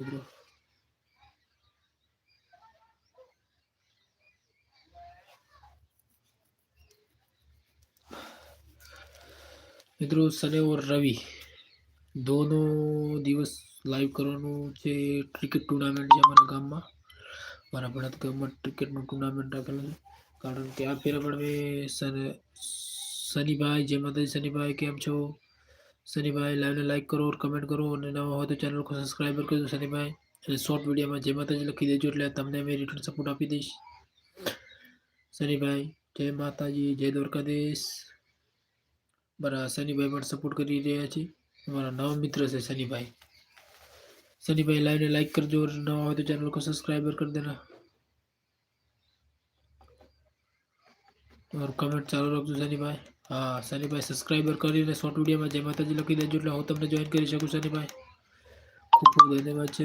મિત્રો શનિ और रवि दोनों दिवस लाइव करवानुं છે ક્રિકેટ ટુર્નામેન્ટ છે અમારા ગામમાં મારા ભણત ગામમાં ક્રિકેટનું ટુર્નામેન્ટ રાખેલું છે કારણ કે આ ફેરા પણ મેં શનિભાઈ જય માતાજી શનિભાઈ કેમ છો શનિભાઈ લાઈવને લાઈક કરો और કમેન્ટ કરો અને નવા હોય તો ચેનલ को સબસ્ક્રાઇબર કરી દો શનિભાઈ અને શોર્ટ વિડીયોમાં જય માતાજી લખી દેજો એટલે તમને મેં રિટર્ન સપોર્ટ આપી દઈશ શનિભાઈ જય માતાજી જય દ્વારકાધીશ મારા શનિભાઈ પણ સપોર્ટ કરી રહ્યા છે हमारा नवा मित्र से सनी भाई लाइव ने लाइक कर दो और नवा हो तो चैनल को सब्सक्राइबर कर देना और कमेंट चालू रख दो सनी भाई सब्सक्राइबर कर शॉर्ट वीडियो में जय माताजी लखी देजो એટલે હું તમને જોઈન કરી શકું સની ભાઈ ખૂબ ખૂબ ધન્યવાદ છે।